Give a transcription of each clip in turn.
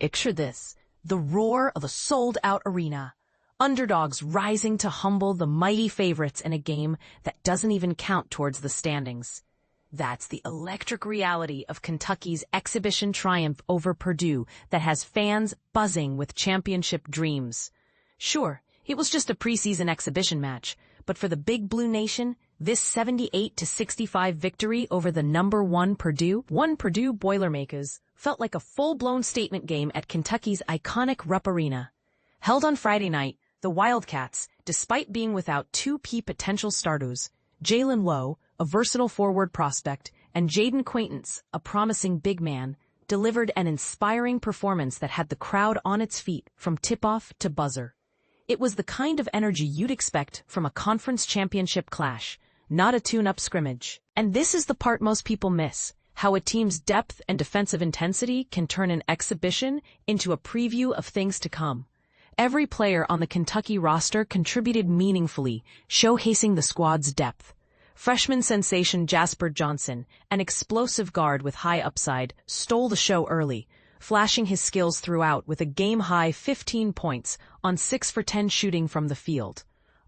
Picture this, the roar of a sold-out arena. Underdogs rising to humble the mighty favorites in a game that doesn't even count towards the standings. That's the electric reality of Kentucky's exhibition triumph over Purdue that has fans buzzing with championship dreams. Sure, it was just a preseason exhibition match, but for the Big Blue Nation, this 78-65 victory over the #1 Purdue Boilermakers felt like a full-blown statement game at Kentucky's iconic Rupp Arena. Held on Friday night, the Wildcats, despite being without two key potential starters, Jalen Lowe, a versatile forward prospect, and Jaden Quaintance, a promising big man, delivered an inspiring performance that had the crowd on its feet from tip-off to buzzer. It was the kind of energy you'd expect from a conference championship clash, not a tune-up scrimmage. And this is the part most people miss, how a team's depth and defensive intensity can turn an exhibition into a preview of things to come. Every player on the Kentucky roster contributed meaningfully, showcasing the squad's depth. Freshman sensation Jasper Johnson, an explosive guard with high upside, stole the show early, flashing his skills throughout with a game-high 15 points on 6 for 10 shooting from the field.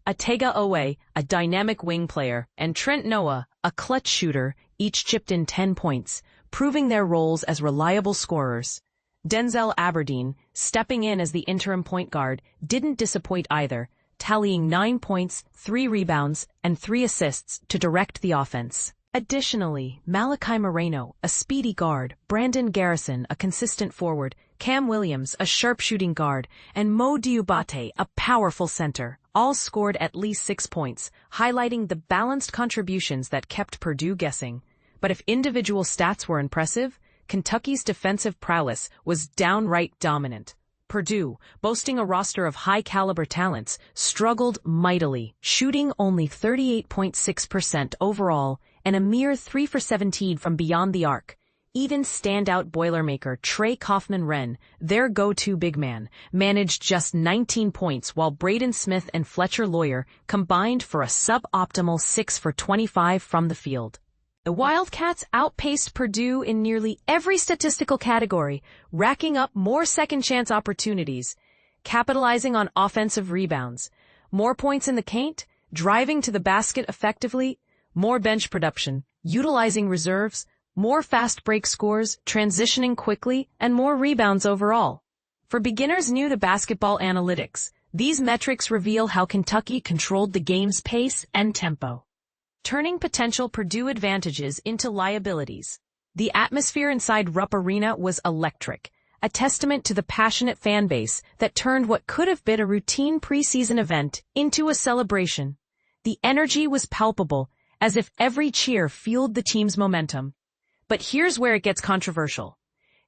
Otega Oweh, a dynamic wing player, and Trent Noah, a clutch shooter, each chipped in 10 points, proving their roles as reliable scorers. Denzel Aberdeen, stepping in as the interim point guard, didn't disappoint either, tallying 9 points, 3 rebounds, and 3 assists to direct the offense. Additionally, Malachi Moreno, a speedy guard, Brandon Garrison, a consistent forward, Cam Williams, a sharpshooting guard, and Mo Diabate, a powerful center, all scored at least 6 points, highlighting the balanced contributions that kept Purdue guessing. But if individual stats were impressive, Kentucky's defensive prowess was downright dominant. Purdue, boasting a roster of high-caliber talents, struggled mightily, shooting only 38.6% overall and a mere 3 for 17 from beyond the arc. Even standout Boilermaker Trey Kaufman-Renn, their go-to big man, managed just 19 points while Braden Smith and Fletcher Lawyer combined for a suboptimal 6 for 25 from the field. The Wildcats outpaced Purdue in nearly every statistical category, racking up more second-chance opportunities, capitalizing on offensive rebounds, more points in the paint, driving to the basket effectively, more bench production, utilizing reserves, more fast break scores, transitioning quickly, and more rebounds overall. For beginners new to basketball analytics, these metrics reveal how Kentucky controlled the game's pace and tempo, turning potential Purdue advantages into liabilities. The atmosphere inside Rupp Arena was electric, a testament to the passionate fan base that turned what could have been a routine preseason event into a celebration. The energy was palpable, as if every cheer fueled the team's momentum. But here's where it gets controversial.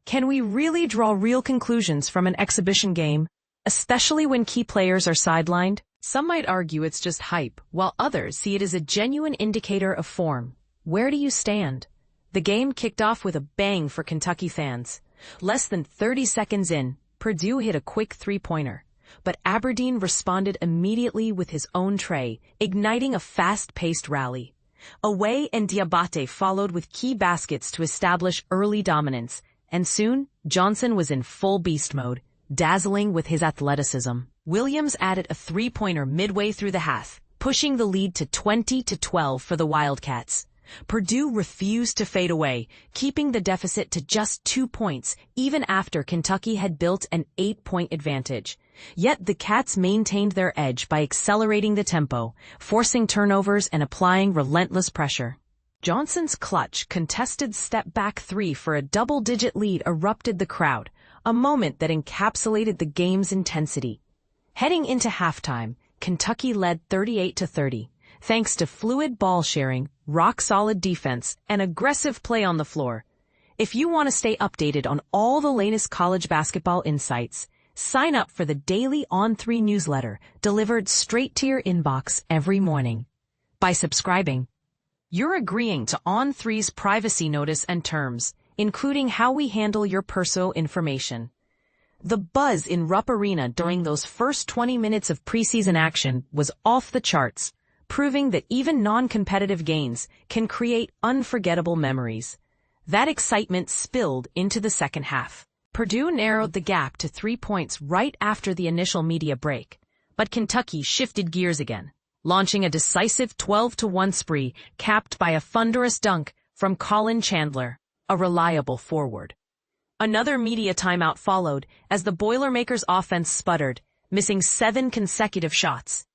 Can we really draw real conclusions from an exhibition game, especially when key players are sidelined? Some might argue it's just hype, while others see it as a genuine indicator of form. Where do you stand? The game kicked off with a bang for Kentucky fans. Less than 30 seconds in, Purdue hit a quick three-pointer, but Aberdeen responded immediately with his own tray, igniting a fast-paced rally. Oweh and Diabate followed with key baskets to establish early dominance, and soon, Johnson was in full beast mode, dazzling with his athleticism. Williams added a three-pointer midway through the half, pushing the lead to 20-12 for the Wildcats. Purdue refused to fade away, keeping the deficit to just 2 points, even after Kentucky had built an 8-point advantage. Yet the Cats maintained their edge by accelerating the tempo, forcing turnovers and applying relentless pressure. Johnson's clutch, contested step-back three for a double-digit lead erupted the crowd, a moment that encapsulated the game's intensity. Heading into halftime, Kentucky led 38-30, thanks to fluid ball sharing, rock-solid defense, and aggressive play on the floor. If you want to stay updated on all the latest college basketball insights, sign up for the daily On3 newsletter delivered straight to your inbox every morning. By subscribing, you're agreeing to On3's privacy notice and terms, including how we handle your personal information. The buzz in Rupp Arena during those first 20 minutes of preseason action was off the charts, proving that even non-competitive gains can create unforgettable memories. That excitement spilled into the second half. Purdue narrowed the gap to 3 points right after the initial media break, but Kentucky shifted gears again, launching a decisive 12-1 spree capped by a thunderous dunk from Colin Chandler, a reliable forward. Another media timeout followed as the Boilermakers' offense sputtered, missing 7 consecutive shots.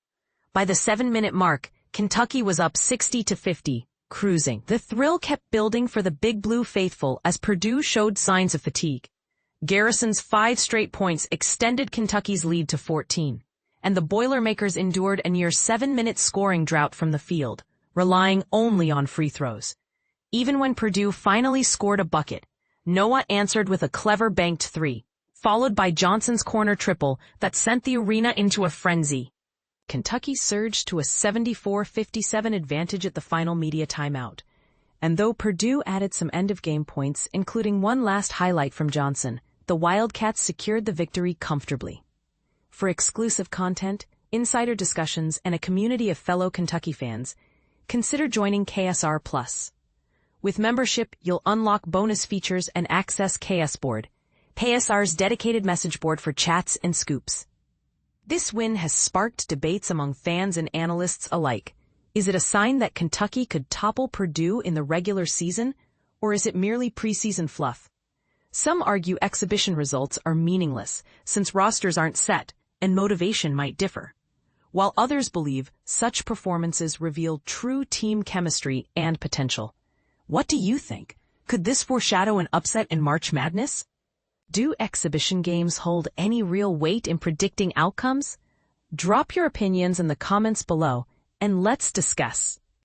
By the 7-minute mark, Kentucky was up 60-50, cruising. The thrill kept building for the Big Blue faithful as Purdue showed signs of fatigue. Garrison's 5 straight points extended Kentucky's lead to 14, and the Boilermakers endured a near 7-minute scoring drought from the field, relying only on free throws. Even when Purdue finally scored a bucket, Noah answered with a clever banked 3, followed by Johnson's corner triple that sent the arena into a frenzy. Kentucky surged to a 74-57 advantage at the final media timeout, and though Purdue added some end-of-game points, including one last highlight from Johnson, the Wildcats secured the victory comfortably. For exclusive content, insider discussions, and a community of fellow Kentucky fans, consider joining KSR+. With membership, you'll unlock bonus features and access KS Board, KSR's dedicated message board for chats and scoops. This win has sparked debates among fans and analysts alike. Is it a sign that Kentucky could topple Purdue in the regular season, or is it merely preseason fluff? Some argue exhibition results are meaningless since rosters aren't set and motivation might differ, while others believe such performances reveal true team chemistry and potential. What do you think? Could this foreshadow an upset in March Madness? Do exhibition games hold any real weight in predicting outcomes? Drop your opinions in the comments below and let's discuss.